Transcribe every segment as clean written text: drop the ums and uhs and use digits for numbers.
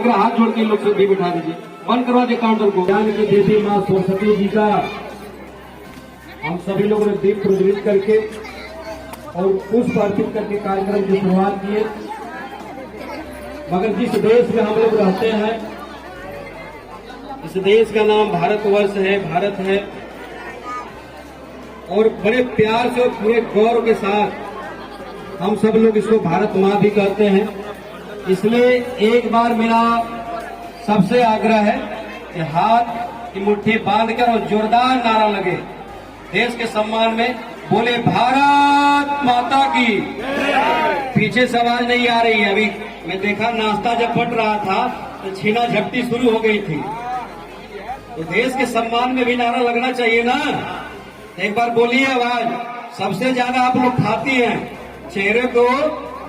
आग्रह, हाथ जोड़ के लोग से भी बिठा दीजिए, बंद करवा दे काउंटर को। ज्ञान की देवी माँ सरस्वती जी का हम सभी लोगों ने दीप प्रज्वलित करके और पुष्प अर्पित करके कार्यक्रम की शुरुआत किए। मगर जिस देश में हम लोग रहते हैं, इस देश का नाम भारतवर्ष है, भारत है, और बड़े प्यार से और पूरे गौरव के साथ हम सब लोग इसको भारत माँ भी कहते हैं। इसलिए एक बार मेरा सबसे आग्रह है कि हाथ की मुट्ठी बांधकर और जोरदार नारा लगे देश के सम्मान में, बोले भारत माता की। पीछे से आवाज नहीं आ रही है। अभी मैं देखा नाश्ता जब बट रहा था तो छीना झपटी शुरू हो गई थी। तो देश के सम्मान में भी नारा लगना चाहिए ना। एक बार बोलिए आवाज। सबसे ज्यादा आप लोग खाती हैं, चेहरे को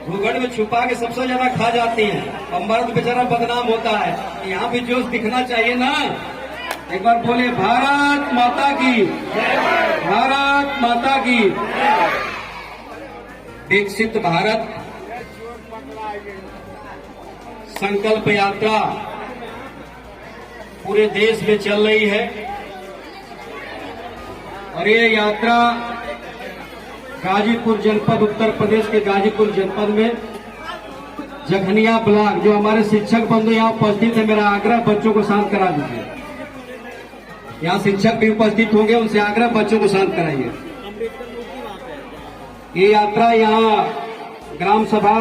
घूंघट में छुपा के सबसे ज्यादा खा जाती हैं, और मर्द बेचारा बदनाम होता है। यहाँ भी जोश दिखना चाहिए ना। एक बार बोले भारत माता की, भारत माता की। विकसित भारत संकल्प यात्रा पूरे देश में चल रही है, और ये यात्रा गाजीपुर जनपद, उत्तर प्रदेश के गाजीपुर जनपद में जखनिया ब्लॉक, जो हमारे शिक्षक बंधु यहाँ उपस्थित है, मेरा आग्रह बच्चों को शांत करा दीजिए। यहाँ शिक्षक भी उपस्थित होंगे, उनसे आग्रह बच्चों को शांत कराइए। ये यात्रा यहाँ ग्राम सभा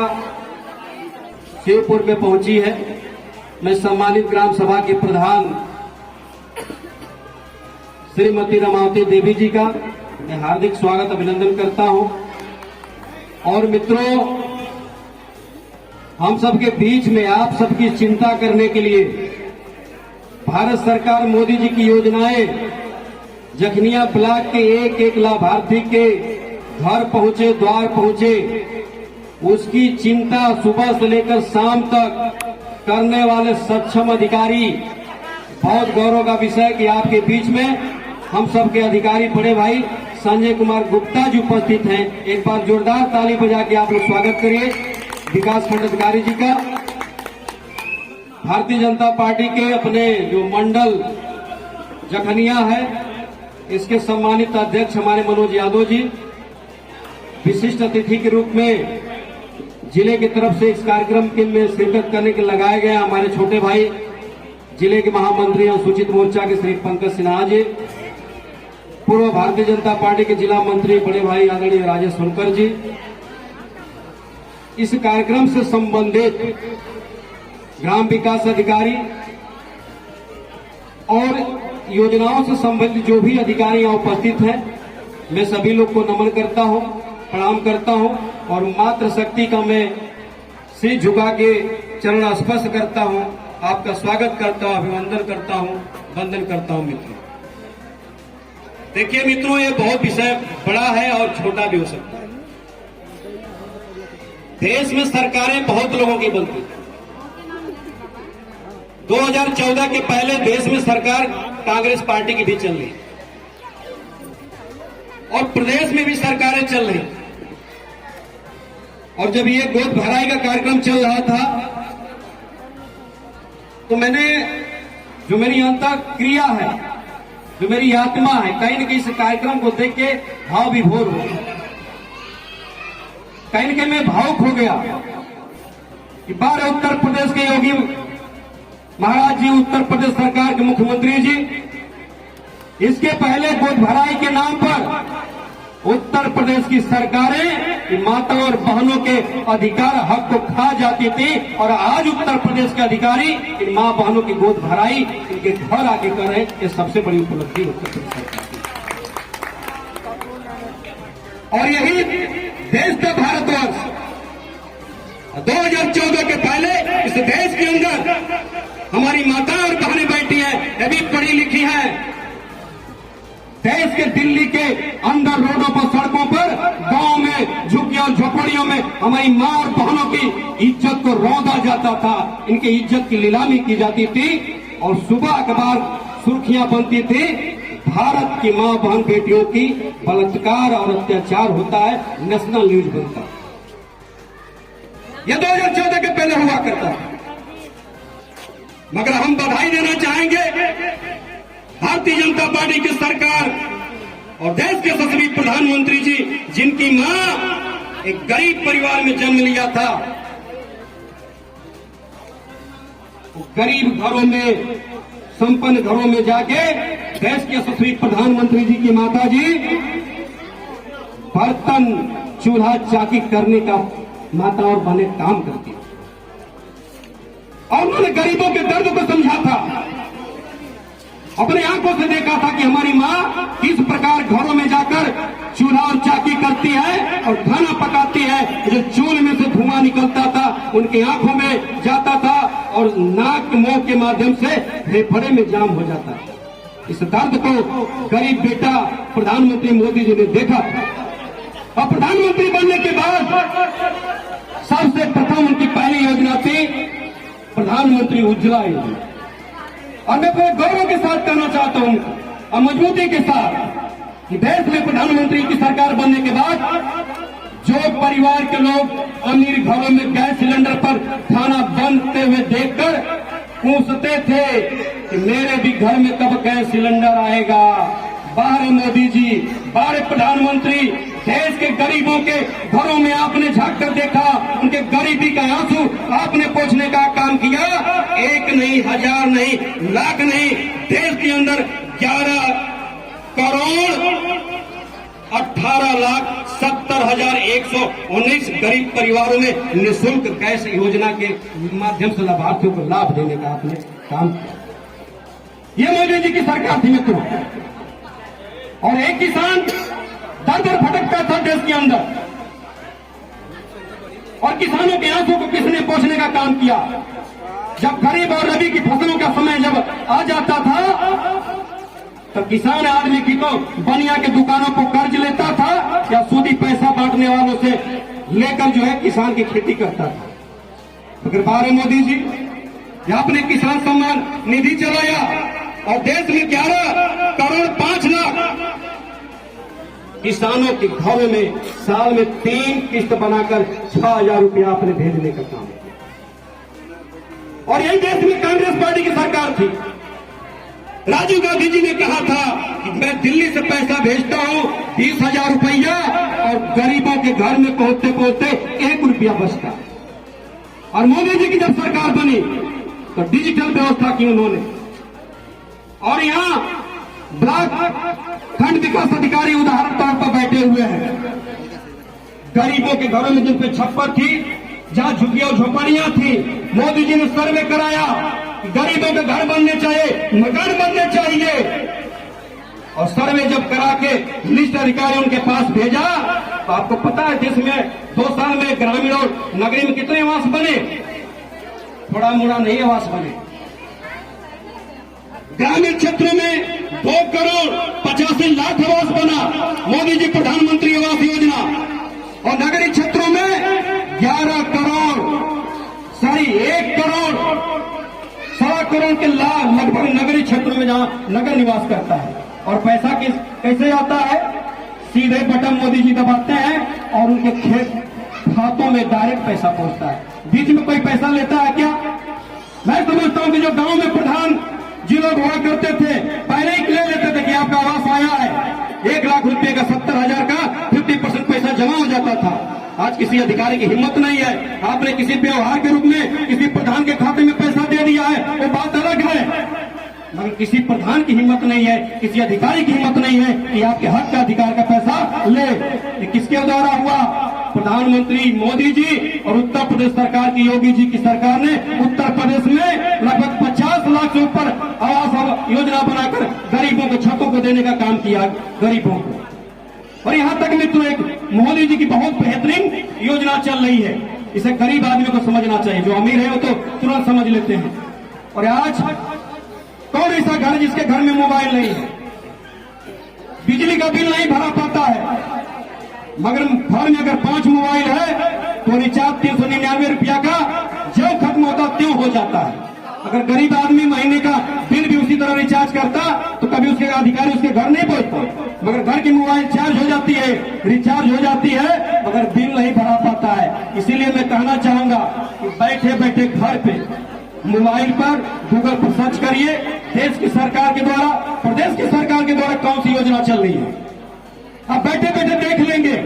शिवपुर में पहुंची है। मैं सम्मानित ग्राम सभा की प्रधान श्रीमती रमावती देवी जी का मैं हार्दिक स्वागत अभिनंदन करता हूं। और मित्रों, हम सबके बीच में आप सबकी चिंता करने के लिए भारत सरकार मोदी जी की योजनाएं जखनिया ब्लॉक के एक एक लाभार्थी के घर पहुंचे, द्वार पहुंचे, उसकी चिंता सुबह से लेकर शाम तक करने वाले सक्षम अधिकारी। बहुत गौरव का विषय कि आपके बीच में हम सबके अधिकारी बड़े भाई संजय कुमार गुप्ता जी उपस्थित हैं। एक बार जोरदार ताली बजा के आप लोग स्वागत करिए विकास खंड अधिकारी जी का। भारतीय जनता पार्टी के अपने जो मंडल जखनिया है, इसके सम्मानित अध्यक्ष हमारे मनोज यादव जी विशिष्ट अतिथि के रूप में जिले की तरफ से इस कार्यक्रम के में शिरकत करने के लगाए गए हमारे छोटे भाई जिले के महामंत्री अनुसूचित मोर्चा के श्री पंकज सिन्हा जी, पूर्व भारतीय जनता पार्टी के जिला मंत्री बड़े भाई आदरणीय राजेश सोनकर जी, इस कार्यक्रम से संबंधित ग्राम विकास अधिकारी और योजनाओं से संबंधित जो भी अधिकारी यहाँ उपस्थित हैं, मैं सभी लोग को नमन करता हूँ, प्रणाम करता हूँ, और मातृ शक्ति का मैं सिर झुका के चरण स्पर्श करता हूँ, आपका स्वागत करता हूँ, अभिनंदन करता हूँ, वंदन करता हूँ। मित्रों, देखिए मित्रों, ये बहुत विषय बड़ा है और छोटा भी हो सकता है। देश में सरकारें बहुत लोगों की बनती है। 2014 के पहले देश में सरकार कांग्रेस पार्टी की भी चल रही, और प्रदेश में भी सरकारें चल रही। और जब ये गोद भराई का कार्यक्रम चल रहा था, तो मैंने, जो मेरी अंतः क्रिया है, जो मेरी आत्मा है, कहीं न कहीं इस कार्यक्रम को देख के भाव विभोर हो गया। कहीं न कहीं मैं भावुक हो गया कि बार उत्तर प्रदेश के योगी महाराज जी, उत्तर प्रदेश सरकार के मुख्यमंत्री जी, इसके पहले गोद भराई के नाम पर उत्तर प्रदेश की सरकारें माता और बहनों के अधिकार हक को खा जाती थी, और आज उत्तर प्रदेश के अधिकारी इन मां बहनों की गोद भराई इनके घर आके कर रहे हैं। ये सबसे बड़ी उपलब्धि उत्तर प्रदेश सरकार की। और यही देश का भारतवर्ष 2014 के पहले इस देश के अंदर हमारी माता और बहनें बैठी हैं, ये भी पढ़ी लिखी हैं। देश के दिल्ली के अंदर रोडों पर, सड़कों पर, गांव में, झुग्गियों और झोपड़ियों में हमारी मां और बहनों की इज्जत को रौंदा जाता था, इनकी इज्जत की नीलामी की जाती थी, और सुबह अखबार सुर्खियां बनती थी, भारत की मां बहन बेटियों की बलात्कार और अत्याचार होता है, नेशनल न्यूज बनता है। यह 2014 के पहले हुआ करता है। मगर हम बधाई देना चाहेंगे भारतीय जनता पार्टी की सरकार और देश के यशस्वी प्रधानमंत्री जी, जिनकी मां एक गरीब परिवार में जन्म लिया था। गरीब घरों में, संपन्न घरों में जाके देश के यशस्वी प्रधानमंत्री जी की माता जी बर्तन, चूल्हा, चाकी करने का माता और बने काम करती है। और उन्होंने गरीबों के दर्द को समझा था, अपने आंखों से देखा था कि हमारी मां किस प्रकार घरों में जाकर चूल्हा और चाकी करती है और खाना पकाती है। जो चूल्हे में से धुआं निकलता था उनकी आंखों में जाता था और नाक मुंह के माध्यम से फेफड़े में जाम हो जाता था। इस दर्द को गरीब बेटा प्रधानमंत्री मोदी जी ने देखा और प्रधानमंत्री बनने के बाद सबसे प्रथम उनकी पहली योजना थी प्रधानमंत्री उज्ज्वला योजना। और मैं पूरे गौरव के साथ कहना चाहता हूं और मजबूती के साथ कि देश में प्रधानमंत्री की सरकार बनने के बाद जो परिवार के लोग अमीर घरों में गैस सिलेंडर पर खाना बनते हुए देखकर पूछते थे कि मेरे भी घर में कब गैस सिलेंडर आएगा। बाहर मोदी जी, बाहर प्रधानमंत्री, देश के गरीबों के घरों में आपने झांक कर देखा, उनके गरीबी का आंसू आपने पोंछने का काम किया। एक नहीं, हजार नहीं, लाख नहीं, देश के अंदर 11 करोड़ 18,70,119 गरीब परिवारों में निःशुल्क गैस योजना के माध्यम से लाभार्थियों को लाभ देने का आपने काम किया। ये मोदी जी की सरकार थी मित्रों। और एक किसान दर भटकता था देश के अंदर और किसानों के आंसू को किसने पोंछने का काम किया। जब खरीफ और रबी की फसलों का समय जब आ जाता था तो किसान आदमी की तो बनिया के दुकानों पर कर्ज लेता था या सूदी पैसा बांटने वालों से लेकर जो है किसान की खेती करता था। अगर बारे मोदी जी आपने किसान सम्मान निधि चलाया और देश में 11 करोड़ 5 लाख किसानों के घरों में साल में 3 किस्त बनाकर 6,000 रुपया आपने भेजने का काम किया। और यही देश में कांग्रेस पार्टी की सरकार थी। राजीव गांधी जी ने कहा था कि मैं दिल्ली से पैसा भेजता हूं 20,000 रुपया और गरीबों के घर में पहुंचते पहुंचते 1 रुपया बचता। और मोदी जी की जब सरकार बनी तो डिजिटल व्यवस्था की उन्होंने। और यहां ब्लॉक खंड विकास अधिकारी उदाहरण तौर पर बैठे हुए हैं। गरीबों के घरों में जिन पे छप्पर थी, जहां झुग्गियां झोपड़ियां थी, मोदी जी ने सर्वे कराया। गरीबों के घर बनने चाहिए, मकान बनने चाहिए। और सर्वे जब करा के लिस्ट अधिकारी उनके पास भेजा तो आपको पता है देश में 2 साल में ग्रामीण और नगरी में कितने आवास बने? थोड़ा मोड़ा नहीं आवास बने। ग्रामीण क्षेत्रों में 2 करोड़ 85 लाख आवास बना मोदी जी प्रधानमंत्री आवास योजना। और नगरीय क्षेत्रों में 11 करोड़ 1 करोड़ 1.25 करोड़ के लगभग नगरीय क्षेत्रों में जहां नगर निवास करता है। और पैसा कैसे आता है? सीधे बटन मोदी जी दबाते हैं और उनके खेत खातों में डायरेक्ट पैसा पहुंचता है। बीच में कोई पैसा लेता है क्या? मैं समझता हूं कि जो गांव में प्रधान जी लोग हुआ करते थे पहले ही ले लेते थे कि आपका आवास आया है। 1 लाख रुपए का 70,000 का 50% पैसा जमा हो जाता था। आज किसी अधिकारी की हिम्मत नहीं है। आपने किसी व्यवहार के रूप में किसी प्रधान के खाते में पैसा दे दिया है, वो बात अलग है, मगर किसी प्रधान की हिम्मत नहीं है, किसी अधिकारी की हिम्मत नहीं है कि आपके हक का अधिकार का पैसा ले। ये किसके द्वारा हुआ? प्रधानमंत्री मोदी जी और उत्तर प्रदेश सरकार की योगी जी की सरकार ने उत्तर प्रदेश में लगभग 50 लाख से ऊपर आवास योजना बनाकर गरीबों को छतों को देने का काम किया गरीबों को। और यहां तक मित्रों एक मोदी जी की बहुत बेहतरीन योजना चल रही है। इसे गरीब आदमी को समझना चाहिए। जो अमीर है वो तो तुरंत समझ लेते हैं। और आज कौन ऐसा घर जिसके घर में मोबाइल नहीं है, बिजली का बिल नहीं भरा पाता है, मगर घर में अगर 5 मोबाइल है तो रिचार्ज 399 रुपया का जो खत्म होता त्यों हो जाता है। अगर गरीब आदमी महीने का बिल भी उसी तरह रिचार्ज करता तो कभी उसके अधिकारी उसके घर नहीं पहुंचता। मगर घर की मोबाइल चार्ज हो जाती है, रिचार्ज हो जाती है, मगर बिल नहीं भरा पाता है। इसीलिए मैं कहना चाहूंगा कि बैठे बैठे घर पे मोबाइल पर गूगल पर सर्च करिए, देश की सरकार के द्वारा, प्रदेश की सरकार के द्वारा कौन सी योजना चल रही है, आप बैठे बैठे देख लेंगे।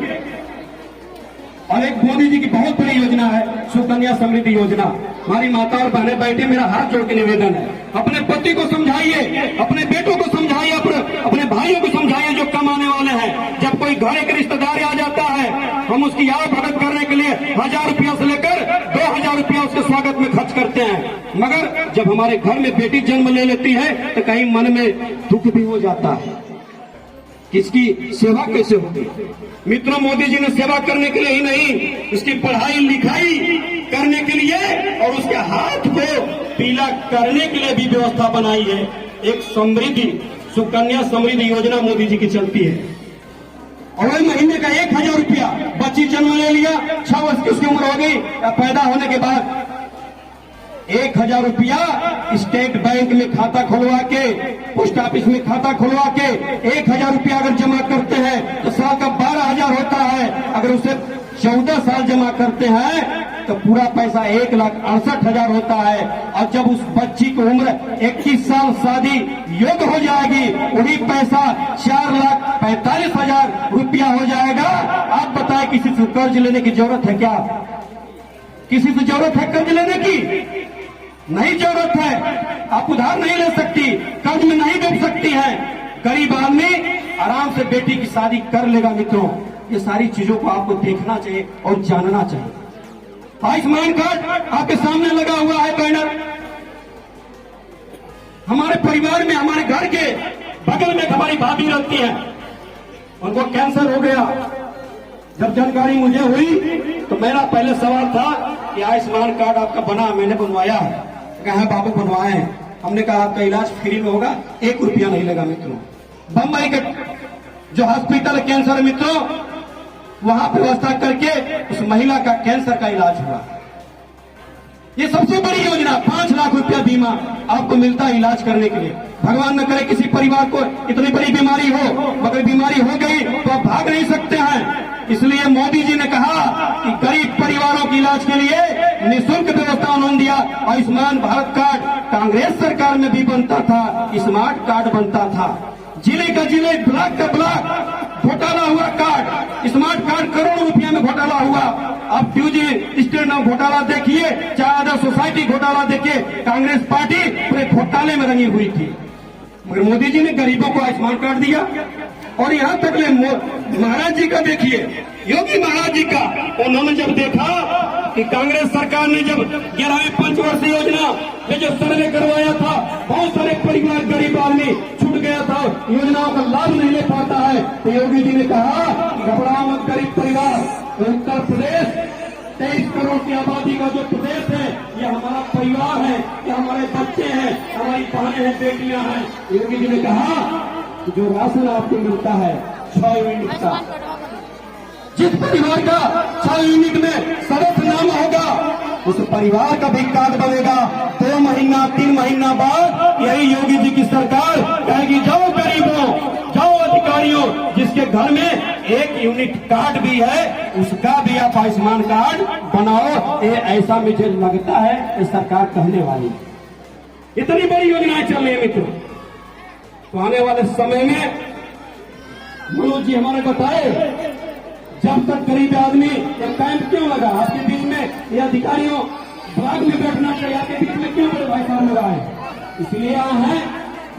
और एक मोदी जी की बहुत बड़ी योजना है सुकन्या समृद्धि योजना। हमारी माता और बहनें बैठे, मेरा हाथ जोड़ के निवेदन है, अपने पति को समझाइए, अपने बेटों को समझाइए, अपने भाइयों को समझाइए जो कमाने वाले हैं। जब कोई घर एक रिश्तेदार आ जाता है, हम उसकी याद भगत करने के लिए 1000 रुपया से लेकर 2000 रुपया उसके स्वागत में खर्च करते हैं, मगर जब हमारे घर में बेटी जन्म ले लेती है तो कहीं मन में दुख भी हो जाता है, किसकी सेवा कैसे होगी। मित्रों, मोदी जी ने सेवा करने के लिए ही नहीं, उसकी पढ़ाई लिखाई करने के लिए और उसके हाथ को पीला करने के लिए भी व्यवस्था बनाई है। एक समृद्धि सुकन्या समृद्धि योजना मोदी जी की चलती है, और वही महीने का 1000 रुपया, बच्ची जन्म ले लिया, 6 वर्ष की उसकी उम्र हो गई, या पैदा होने के बाद 1000 रुपया स्टेट बैंक में खाता खुलवा के, पोस्ट ऑफिस में खाता खुलवा के 1000 रुपया अगर जमा करते हैं तो साल का 12000 होता है। अगर उसे 14 साल जमा करते हैं तो पूरा पैसा 1,68,000 होता है। और जब उस बच्ची की उम्र 21 साल शादी योग्य हो जाएगी, वही पैसा 4,45,000 रुपया हो जाएगा। आप बताएं, किसी से कर्ज लेने की जरूरत है क्या? किसी से जरूरत है कर्ज लेने की? नहीं जरूरत है। आप उधार नहीं ले सकती, कर्ज में नहीं डूब सकती है। गरीब आदमी आराम से बेटी की शादी कर लेगा। मित्रों, ये सारी चीजों को आपको देखना चाहिए और जानना चाहिए। आयुष्मान कार्ड आपके सामने लगा हुआ है बैनर। हमारे परिवार में, हमारे घर के बगल में हमारी भाभी रहती है, उनको कैंसर हो गया। जब जानकारी मुझे हुई तो मेरा पहले सवाल था कि आयुष्मान कार्ड आपका बना? मैंने बनवाया है। कहा बाबू बनवाए हैं। हमने कहा आपका इलाज फ्री में होगा, 1 रुपया नहीं लगा। मित्रों, बम्बई के जो हॉस्पिटल कैंसर, मित्रों, वहां व्यवस्था करके उस महिला का कैंसर का इलाज हुआ। ये सबसे बड़ी योजना, 5 लाख रुपया बीमा आपको मिलता है इलाज करने के लिए। भगवान न करे किसी परिवार को इतनी बड़ी बीमारी हो, मगर बीमारी हो गई तो आप भाग नहीं सकते हैं। इसलिए मोदी जी ने कहा कि गरीब परिवारों के इलाज के लिए निःशुल्क व्यवस्था उन्होंने दिया। आयुष्मान भारत कार्ड कांग्रेस सरकार में भी बनता था, स्मार्ट कार्ड बनता था। जिले का जिले, ब्लॉक का ब्लॉक घोटाला हुआ कार्ड, स्मार्ट कार्ड करोड़ों रुपया में घोटाला हुआ। अब फ्यूजी स्टेट नाम घोटाला देखिए, चाहे अदर सोसाइटी घोटाला देखिए, कांग्रेस पार्टी पूरे घोटाले में रंगी हुई थी, मगर मोदी जी ने गरीबों को आयुष्मान कार्ड दिया। और यहाँ तक ले महाराज जी का देखिए, योगी महाराज जी का, उन्होंने जब देखा कि कांग्रेस सरकार ने जब 11वीं पंचवर्षीय योजना में जो सर्वे करवाया था, बहुत सारे परिवार गरीब आदमी छूट गया था, योजनाओं का लाभ नहीं ले पाता है, तो योगी जी ने कहा घबराओ मत गरीब परिवार। उत्तर प्रदेश 23 करोड़ की आबादी का जो प्रदेश है, ये हमारा परिवार है, ये हमारे बच्चे हैं, हमारी बहनें हैं, बेटियां हैं। योगी जी ने कहा जो राशन आपको मिलता है 6 यूनिट का, जिस परिवार का 6 यूनिट में सदस्य नाम होगा, उस परिवार का भी कार्ड बनेगा। 2 महीना 3 महीना बाद यही योगी जी की सरकार कहेगी जाओ गरीबों, जाओ अधिकारियों, जिसके घर में 1 यूनिट कार्ड भी है, उसका भी आप आयुष्मान कार्ड बनाओ। ये ऐसा मुझे लगता है ये सरकार कहने वाली। इतनी बड़ी योजनाएं चल रही है मित्रों। तो आने वाले समय में मनोज जी हमारे बताए, जब तक गरीब आदमी, ये कैंप क्यों लगा आपके बीच में, ये अधिकारियों ब्लॉक में बैठना चाहिए, आपके बीच में क्यों बड़े भाई साहब लगा है? इसलिए यहाँ है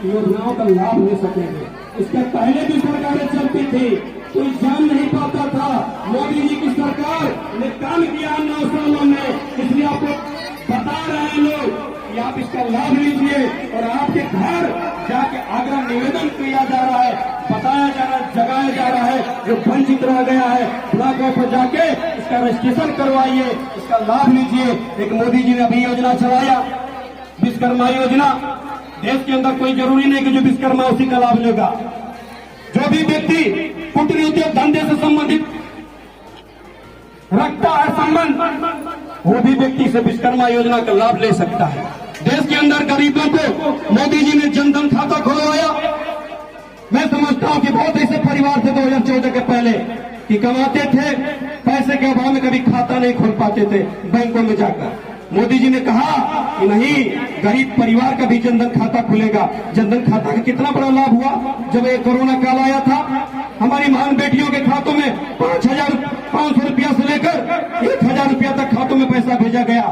योजनाओं का लाभ ले सकेंगे। इसके पहले भी सरकारें चलती थी, कोई जान नहीं पाता था। मोदी जी की सरकार ने काम किया 9 सालों में, इसलिए आपको बता रहे हैं लोग कि आप इसका लाभ लीजिए। और आपके घर जाके आग्रह निवेदन किया जा रहा है, बताया जा रहा है, जगाया जा रहा है, जो वंचित रह गया है ब्लॉक पर जाके इसका रजिस्ट्रेशन करवाइए, इसका लाभ लीजिए। एक मोदी जी ने अभी योजना चलाया विश्वकर्मा योजना। देश के अंदर कोई जरूरी नहीं कि जो विश्वकर्मा उसी का लाभ लेगा। जो भी व्यक्ति कुटीर उद्योग धंधे से संबंधित रखता है संबंध, वो भी व्यक्ति से विश्वकर्मा योजना का लाभ ले सकता है। देश के अंदर गरीबों को मोदी जी ने जनधन खाता खुलवाया। मैं समझता हूं कि बहुत ऐसे परिवार थे 2014 के पहले कि कमाते थे, पैसे के अभाव में कभी खाता नहीं खोल पाते थे बैंकों में जाकर। मोदी जी ने कहा कि नहीं, गरीब परिवार का भी जनधन खाता खुलेगा। जनधन खाता का कितना बड़ा लाभ हुआ जब ये कोरोना काल आया था। हमारी महान बेटियों के खातों में 5,500 रुपया से लेकर 1,000 रुपया तक खातों में पैसा भेजा गया,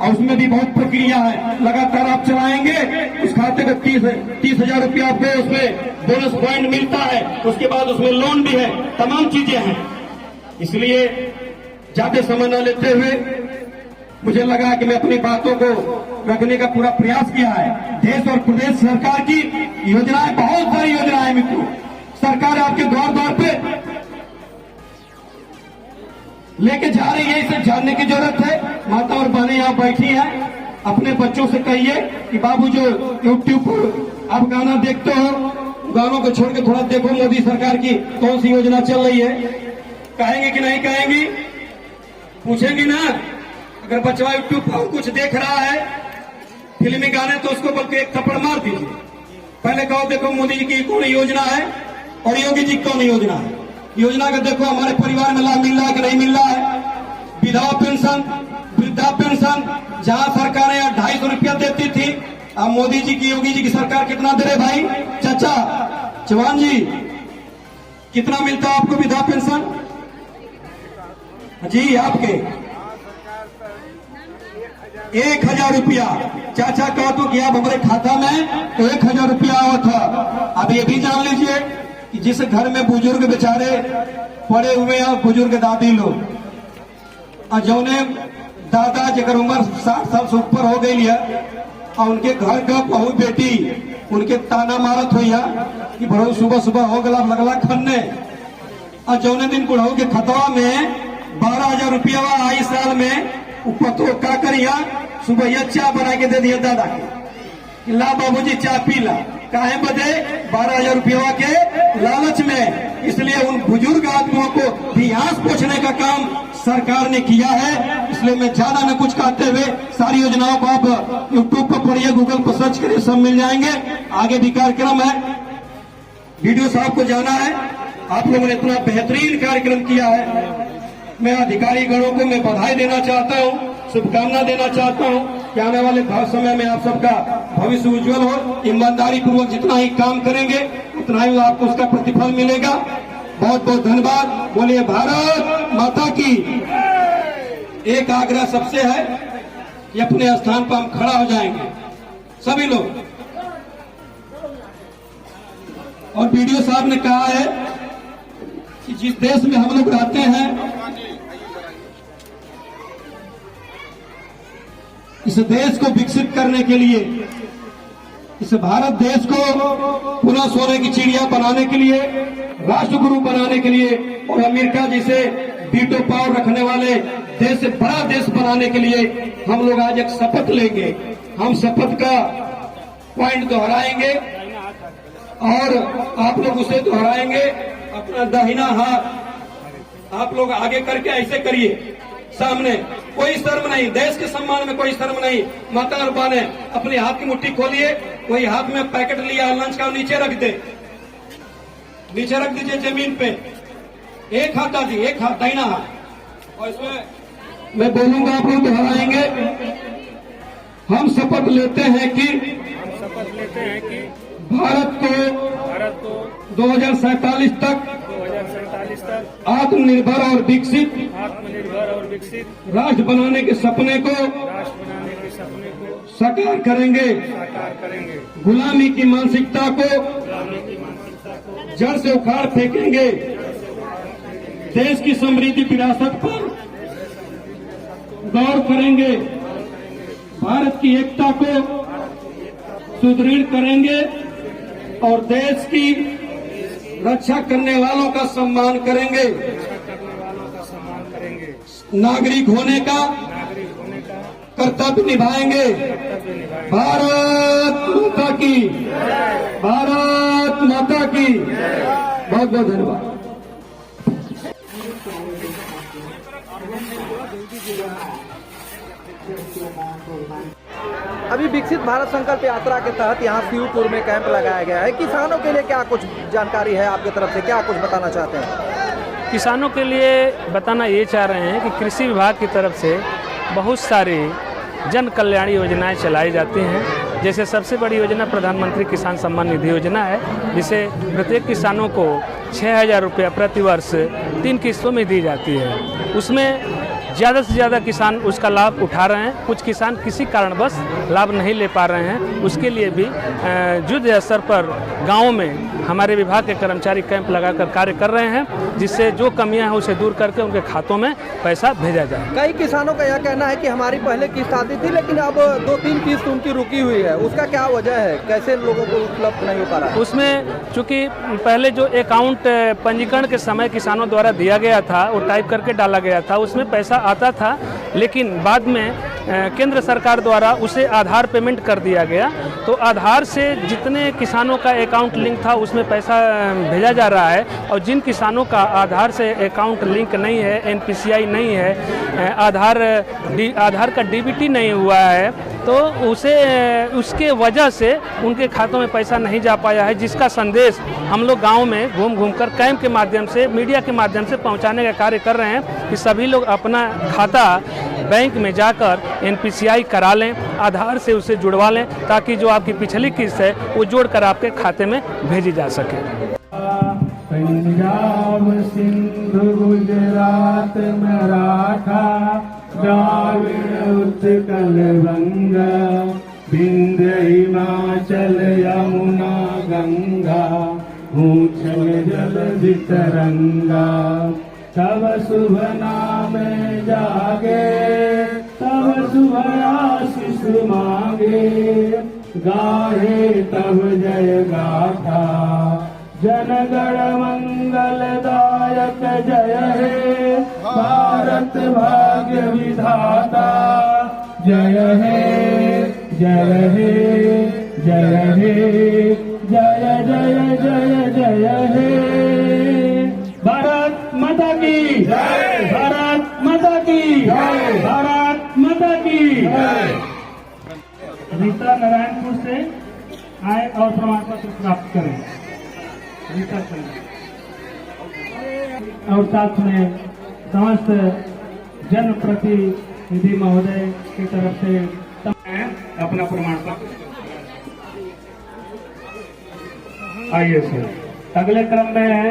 और उसमें भी बहुत प्रक्रिया है। लगातार आप चलाएंगे उस खाते को 30,000 रुपया आपको उसमें बोनस पॉइंट मिलता है, उसके बाद उसमें लोन भी है, तमाम चीजें हैं। इसलिए ज्यादा समय न लेते हुए मुझे लगा कि मैं अपनी बातों को रखने का पूरा प्रयास किया है। देश और प्रदेश सरकार की योजनाएं, बहुत सारी योजनाएं मित्रों, सरकार आपके द्वार द्वार पे लेके जा रही है। इसे जानने की जरूरत है। माता और बहनें यहाँ बैठी हैं, अपने बच्चों से कहिए कि बाबू जो यूट्यूब पर आप गाना देखते हो, गानों को छोड़ के थोड़ा देखो मोदी सरकार की कौन सी योजना चल रही है। कहेंगे कि नहीं कहेंगी? पूछेंगी ना। अगर बच्चा यूट्यूब पर कुछ देख रहा है फिल्मी गाने, तो उसको बल्कि एक थप्पड़ मार दीजिए। पहले कहो देखो मोदी जी की कौन योजना है और योगी जी की कौन योजना है। योजना का देखो हमारे परिवार में लाभ मिल रहा है कि नहीं मिल रहा है। विधवा पेंशन, वृद्धा पेंशन, जहां सरकारें 250 रुपया देती थी, अब मोदी जी की, योगी जी की सरकार कितना दे रहे भाई? चाचा चौहान जी, कितना मिलता है आपको विधवा पेंशन? जी आपके 1,000 रुपया। चाचा कहो तो कि आप हमारे खाता में तो 1,000 रुपया आया था। अब ये भी जान लीजिए कि जिस घर में बुजुर्ग बेचारे पड़े हुए हैं, बुजुर्ग दादी लोग, और जौने दादा जगह उम्र 60 साल से ऊपर हो गई है, और उनके घर का बहू बेटी उनके ताना मारत हुई है कि बड़ो सुबह सुबह हो गला लगला खन्ने, और जौने दिन बुढ़ऊ के खतवा में 12,000 रुपया आई साल में ऊपर तो क्या करिया, सुबह यह चाय बना के दे दिया दादा के, ला बाबूजी चाय पी ला, काहे बदे? 12,000 रुपया के लालच में। इसलिए उन बुजुर्ग आदमियों को भी आंस पोछने का काम सरकार ने किया है। इसलिए मैं ज्यादा न कुछ कहते हुए सारी योजनाओं को आप यूट्यूब पर पढ़िए, गूगल पर सर्च करिए, सब मिल जाएंगे। आगे भी कार्यक्रम है, वीडियो साहब को जाना है। आप लोगों ने इतना बेहतरीन कार्यक्रम किया है। मैं अधिकारी गणों को मैं बधाई देना चाहता हूँ, शुभकामना देना चाहता हूँ कि आने वाले समय में आप सबका भविष्य उज्जवल हो। ईमानदारी पूर्वक जितना ही काम करेंगे उतना ही आपको उसका प्रतिफल मिलेगा। बहुत बहुत धन्यवाद। बोलिए भारत माता की। एक आग्रह सबसे है कि अपने स्थान पर हम खड़ा हो जाएंगे सभी लोग। और वीडियो साहब ने कहा है कि जिस देश में हम लोग रहते हैं, इस देश को विकसित करने के लिए, इस भारत देश को पुनः सोने की चिड़िया बनाने के लिए, राष्ट्रगुरु बनाने के लिए, और अमेरिका जैसे वीटो पावर रखने वाले देश से बड़ा देश बनाने के लिए हम लोग आज एक शपथ लेंगे। हम शपथ का पॉइंट दोहराएंगे और आप लोग उसे दोहराएंगे। अपना दाहिना हाथ आप लोग आगे करके ऐसे करिए सामने, कोई शर्म नहीं, देश के सम्मान में कोई शर्म नहीं। माता और बहने अपने हाथ की मुट्ठी खोलिए, कोई हाथ में पैकेट लिया लंच का नीचे रख दे, नीचे रख दीजिए जमीन पे। एक हाथ दादी, एक हाथ दाहिना हाथ, और इसमें मैं बोलूंगा आप लोग दोहराएंगे। हम शपथ लेते हैं कि भारत को 2047 तक आत्मनिर्भर और विकसित राष्ट्र बनाने के सपने को साकार करेंगे। गुलामी की मानसिकता को जड़ से उखाड़ फेंकेंगे। देश की समृद्धि विरासत पर गौर करेंगे। भारत की एकता को सुदृढ़ करेंगे और देश की रक्षा करने वालों का सम्मान करेंगे। नागरिक होने का कर्तव्य निभाएंगे। भारत माता की, भारत माता की। बहुत बहुत धन्यवाद। अभी विकसित भारत संकल्प यात्रा के तहत यहाँ शिवपुर में कैंप लगाया गया है। किसानों के लिए क्या कुछ जानकारी है आपकी तरफ से, क्या कुछ बताना चाहते हैं? किसानों के लिए बताना ये चाह रहे हैं कि कृषि विभाग की तरफ से बहुत सारी जन कल्याणी योजनाएं चलाई जाती हैं। जैसे सबसे बड़ी योजना प्रधानमंत्री किसान सम्मान निधि योजना है, जिसे प्रत्येक किसानों को 6,000 रुपया प्रति वर्ष 3 किस्तों में दी जाती है। उसमें ज़्यादा से ज़्यादा किसान उसका लाभ उठा रहे हैं। कुछ किसान किसी कारणवश लाभ नहीं ले पा रहे हैं। उसके लिए भी युद्ध स्तर पर गाँव में हमारे विभाग के कर्मचारी कैंप लगाकर कार्य कर रहे हैं, जिससे जो कमियां हैं उसे दूर करके उनके खातों में पैसा भेजा जाए। कई किसानों का यह कहना है कि हमारी पहले किस्त आती थी, लेकिन अब 2-3 किस्त उनकी रुकी हुई है। उसका क्या वजह है? कैसे लोगों को उपलब्ध नहीं हो पा रहा है? उसमें चूँकि पहले जो अकाउंट पंजीकरण के समय किसानों द्वारा दिया गया था, वो टाइप करके डाला गया था, उसमें पैसा आता था, लेकिन बाद में केंद्र सरकार द्वारा उसे आधार पेमेंट कर दिया गया। तो आधार से जितने किसानों का अकाउंट लिंक था उसमें पैसा भेजा जा रहा है, और जिन किसानों का आधार से अकाउंट लिंक नहीं है, NPCI नहीं है, आधार का DBT नहीं हुआ है, तो उसके वजह से उनके खातों में पैसा नहीं जा पाया है, जिसका संदेश हम लोग गांव में घूम घूम कर कैंप के माध्यम से, मीडिया के माध्यम से पहुंचाने का कार्य कर रहे हैं कि सभी लोग अपना खाता बैंक में जाकर NPCI करा लें, आधार से उसे जुड़वा लें, ताकि जो आपकी पिछली किस्त है वो जोड़कर आपके खाते में भेजी जा सके। पंजाब सिंध गुजरात मराठा द्राविड़ उत्कल बंगा विंध्य हिमाचल यमुना गंगा ऊंचल जल तरंगा तब शुभ नाम जागे तब शुभ आशीष मांगे गाहे तब जय गाथा जनगण मंगलदायक जय हे भारत भाग्य विधाता जय हे जय हे जय हे जय जय जय जय हे भारत माता की जय भारत माता की जय भारत माता की जय। रीता नारायणपुर से आए और प्रमाण पत्र प्राप्त करें। और साथ में समस्त जनप्रतिनिधि महोदय की तरफ से अपना प्रमाण पत्र। आइए सर, अगले क्रम में है